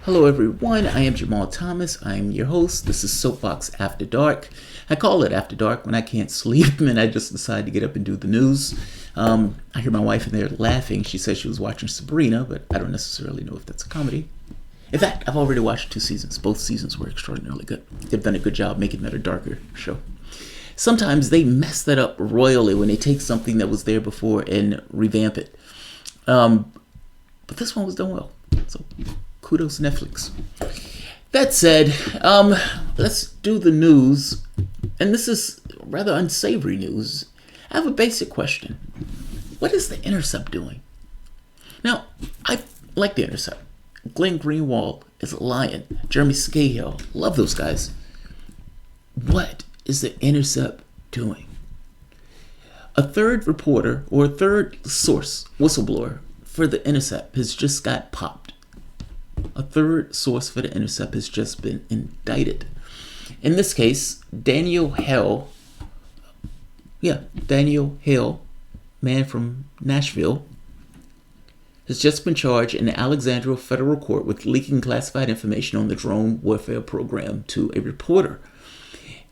Hello everyone, I am Jamarl Thomas. I am your host. This is Soapbox After Dark. I call it After Dark when I can't sleep and I just decide to get up and do the news. I hear my wife in there laughing. She says she was watching Sabrina, but I don't necessarily know if that's a comedy. In fact, I've already watched 2 seasons. Both seasons were extraordinarily good. They've done a good job making that a darker show. Sometimes they mess that up royally when they take something that was there before and revamp it. But this one was done well. So kudos Netflix. That said, let's do the news. And this is rather unsavory news. I have a basic question. What is the Intercept doing? Now, I like the Intercept. Glenn Greenwald is a lion. Jeremy Scahill, love those guys. What is the Intercept doing? A third reporter or a third source, whistleblower, for the Intercept has just got popped. A third source for the Intercept has just been indicted. In this case, Daniel Hill, man from Nashville, has just been charged in the Alexandria federal court with leaking classified information on the drone warfare program to a reporter.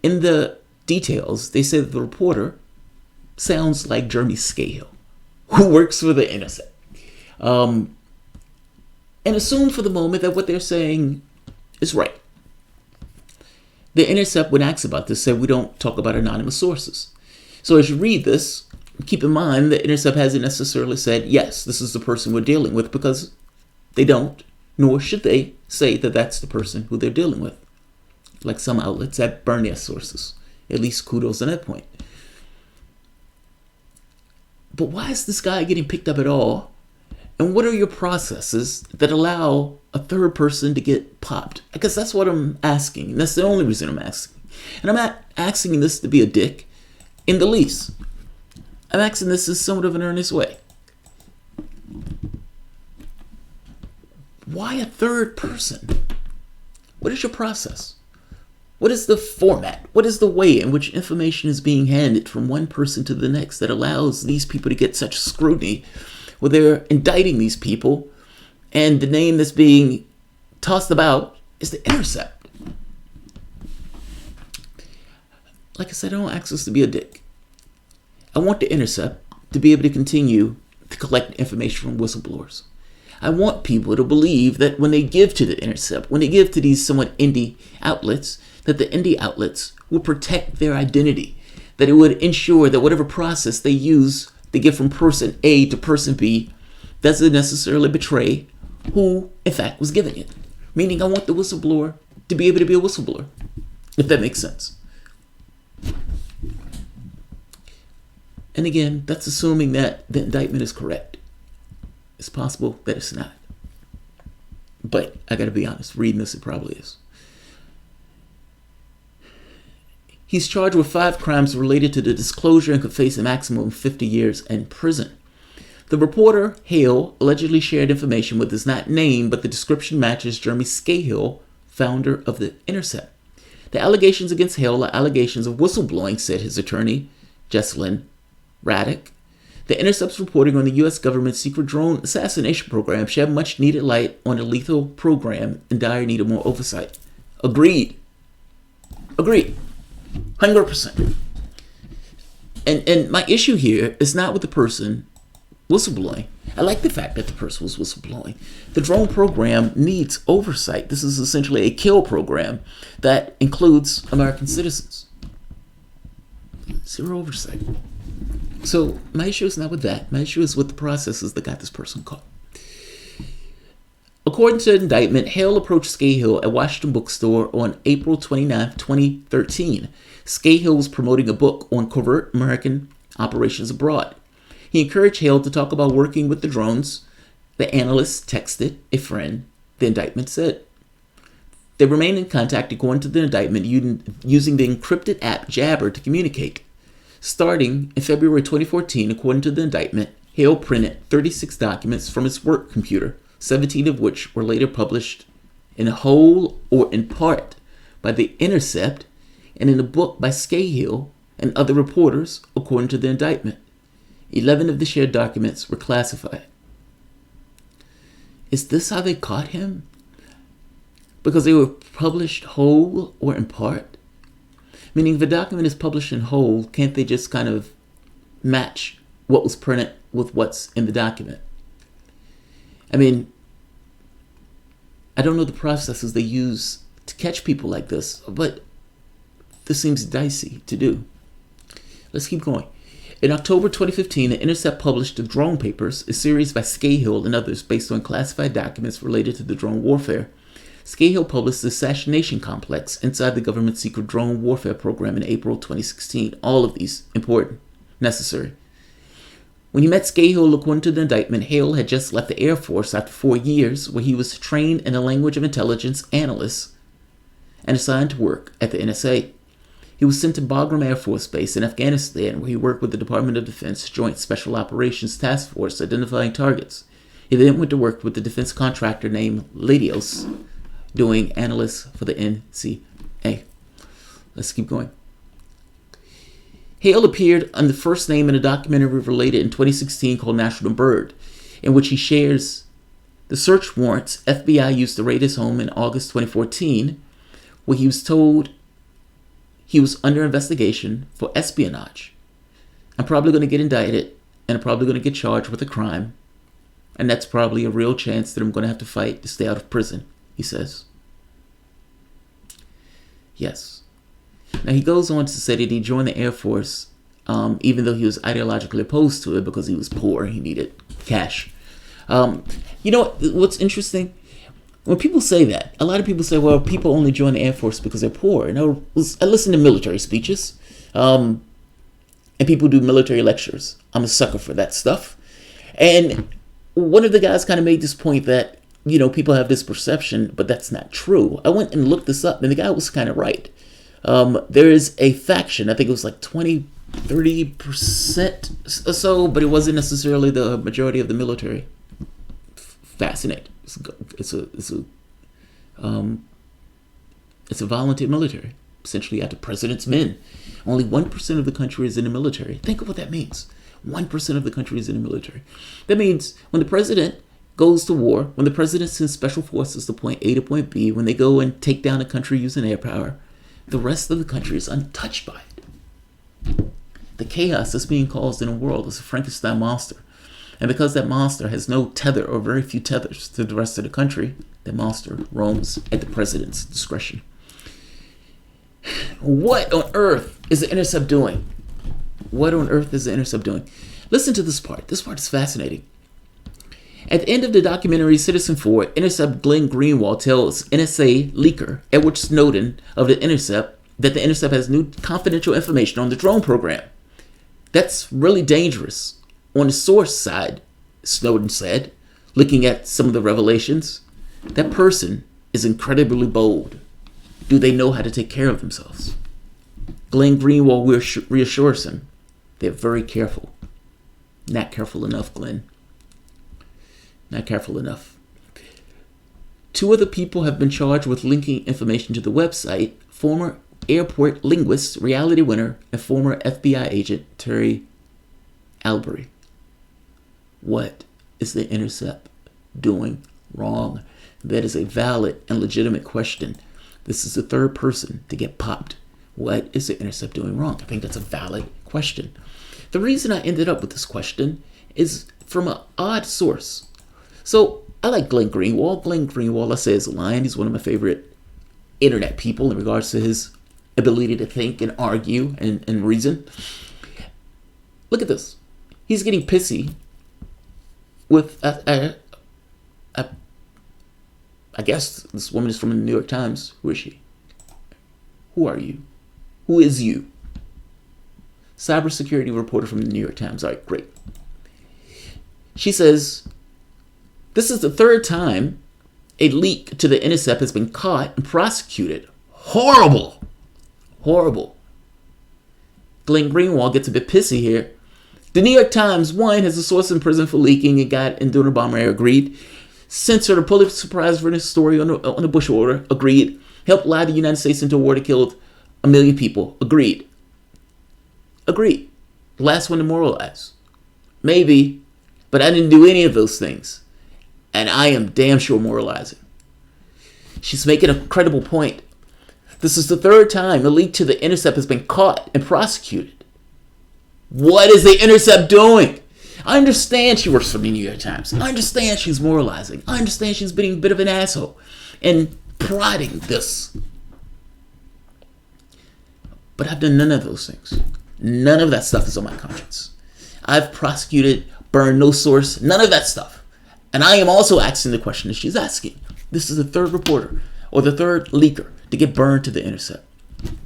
In the details, they say that the reporter sounds like Jeremy Scahill, who works for the Intercept. And assume for the moment that what they're saying is right. The Intercept, when asked about this, said we don't talk about anonymous sources. So as you read this, keep in mind the Intercept hasn't necessarily said, yes, this is the person we're dealing with, because they don't, nor should they say that that's the person who they're dealing with. Like some outlets that burn their sources. At least kudos on that point. But why is this guy getting picked up at all? And what are your processes that allow a third person to get popped? Because that's what I'm asking. And that's the only reason I'm asking. And I'm not asking this to be a dick in the least. I'm asking this in somewhat of an earnest way. Why a third person? What is your process? What is the format? What is the way in which information is being handed from one person to the next that allows these people to get such scrutiny where they're indicting these people and the name that's being tossed about is the Intercept? Like I said, I don't ask this to be a dick. I want the Intercept to be able to continue to collect information from whistleblowers. I want people to believe that when they give to the Intercept, when they give to these somewhat indie outlets, that the indie outlets will protect their identity, that it would ensure that whatever process they use to get from person A to person B doesn't necessarily betray who, in fact, was giving it. Meaning I want the whistleblower to be able to be a whistleblower, if that makes sense. And again, that's assuming that the indictment is correct. It's possible that it's not. But I gotta be honest, reading this, it probably is. He's charged with 5 crimes related to the disclosure and could face a maximum of 50 years in prison. The reporter, Hale, allegedly shared information with his not name, but the description matches Jeremy Scahill, founder of the Intercept. The allegations against Hale are allegations of whistleblowing, said his attorney, Jesselyn Raddick. The Intercept's reporting on the U.S. government's secret drone assassination program shed much needed light on the lethal program in dire need of more oversight. Agreed. 100%. And my issue here is not with the person whistleblowing. I like the fact that the person was whistleblowing. The drone program needs oversight. This is essentially a kill program that includes American citizens. Zero oversight. So my issue is not with that. My issue is with the processes that got this person caught. According to the indictment, Hale approached Scahill at Washington Bookstore on April 29, 2013. Scahill was promoting a book on covert American operations abroad. He encouraged Hale to talk about working with the drones. The analyst texted a friend, the indictment said. They remained in contact according to the indictment using the encrypted app Jabber to communicate. Starting in February 2014, according to the indictment, Hale printed 36 documents from his work computer, 17 of which were later published in whole or in part by the Intercept and in a book by Scahill and other reporters, according to the indictment. 11 of the shared documents were classified. Is this how they caught him? because they were published whole or in part? Meaning, if a document is published in whole, can't they just kind of match what was printed with what's in the document? I mean, I don't know the processes they use to catch people like this, but this seems dicey to do. Let's keep going. In October 2015, The Intercept published The Drone Papers, a series by Scahill and others based on classified documents related to the drone warfare. Scahill published The Assassination Complex inside the government's secret drone warfare program in April 2016. All of these important, necessary. When he met Scahill, according to the indictment, Hale had just left the Air Force after 4 years, where he was trained in the language of intelligence analysts and assigned to work at the NSA. He was sent to Bagram Air Force Base in Afghanistan, where he worked with the Department of Defense Joint Special Operations Task Force identifying targets. He then went to work with the defense contractor named Ladios, doing analysts for the NCA. Let's keep going. Hale appeared under the first name in a documentary related in 2016 called National Bird, in which he shares the search warrants FBI used to raid his home in August 2014, where he was told he was under investigation for espionage. I'm probably going to get indicted, and I'm probably going to get charged with a crime, and that's probably a real chance that I'm going to have to fight to stay out of prison, he says. Yes. Now, he goes on to say that he joined the Air Force even though he was ideologically opposed to it because he was poor and he needed cash. You know what's interesting? When people say that, a lot of people say, well, people only join the Air Force because they're poor. And I listen to military speeches, and people do military lectures. I'm a sucker for that stuff. And one of the guys kind of made this point that, you know, people have this perception, but that's not true. I went and looked this up, and the guy was kind of right. There is a faction, I think it was like 30% or so, but it wasn't necessarily the majority of the military. Fascinating. It's a volunteer military. Essentially, at the president's men. Only 1% of the country is in the military. Think of what that means. 1% of the country is in the military. That means when the president goes to war, when the president sends special forces to point A to point B, when they go and take down a country using air power, the rest of the country is untouched by it. The chaos that's being caused in the world is a Frankenstein monster. And because that monster has no tether or very few tethers to the rest of the country, the monster roams at the president's discretion. What on earth is the Intercept doing? What on earth is the Intercept doing? Listen to this part. This part is fascinating. At the end of the documentary Citizen 4, Intercept Glenn Greenwald tells NSA leaker Edward Snowden of the Intercept that the Intercept has new confidential information on the drone program. That's really dangerous. On the source side, Snowden said, looking at some of the revelations, that person is incredibly bold. Do they know how to take care of themselves? Glenn Greenwald reassures him they're very careful. Not careful enough, Glenn. Not careful enough. 2 other people have been charged with linking information to the website. Former airport linguist, reality winner, and former FBI agent Terry Albury. What is the Intercept doing wrong? That is a valid and legitimate question. This is the 3rd person to get popped. What is the Intercept doing wrong? I think that's a valid question. The reason I ended up with this question is from an odd source. So I like Glenn Greenwald. Glenn Greenwald, I say, is a lion. He's one of my favorite internet people in regards to his ability to think and argue and reason. Look at this. He's getting pissy with, I guess this woman is from the New York Times. Who is she? Who are you? Who is you? Cybersecurity reporter from the New York Times. All right, great. She says, this is the 3rd time a leak to the Intercept has been caught and prosecuted. Horrible. Horrible. Glenn Greenwald gets a bit pissy here. The New York Times, 1, has a source in prison for leaking and got and doing a bomber agreed. Censored a Pulitzer Prize winning story on the Bush order. Agreed. Helped lie the United States into a war that killed 1 million people. Agreed. Agreed. Last one to moralize. Maybe, but I didn't do any of those things. And I am damn sure moralizing. She's making a credible point. This is the third time the leak to the Intercept has been caught and prosecuted. What is the Intercept doing? I understand she works for the New York Times. I understand she's moralizing. I understand she's being a bit of an asshole and prodding this. But I've done none of those things. None of that stuff is on my conscience. I've prosecuted, burned no source, none of that stuff. And I am also asking the question that she's asking. This is the third reporter or the third leaker to get burned to the Intercept.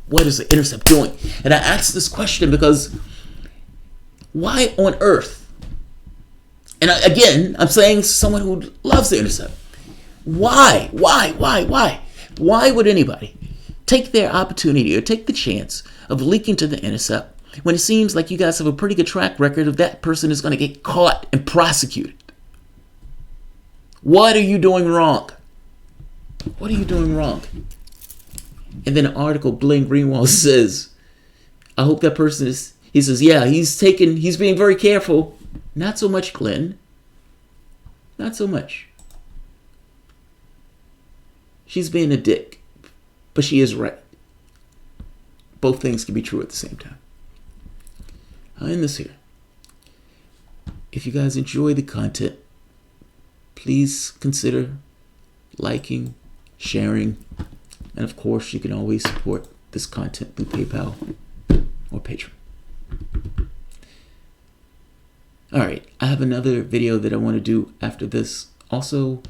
What is the Intercept doing? And I ask this question because why on earth? And again, I'm saying someone who loves the Intercept. Why? Why would anybody take their opportunity or take the chance of leaking to the Intercept when it seems like you guys have a pretty good track record of that person is going to get caught and prosecuted? What are you doing wrong? What are you doing wrong? And then an article, Glenn Greenwald says, I hope that person is, he says, yeah, he's being very careful. Not so much, Glenn. Not so much. She's being a dick, but she is right. Both things can be true at the same time. I'll end this here. If you guys enjoy the content, please consider liking, sharing, and of course, you can always support this content through PayPal or Patreon. All right, I have another video that I want to do after this. Also,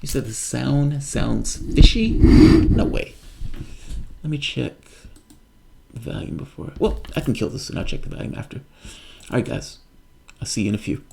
you said the sound sounds fishy? No way. Let me check the volume before. Well, I can kill this and I'll check the volume after. All right, guys. I'll see you in a few.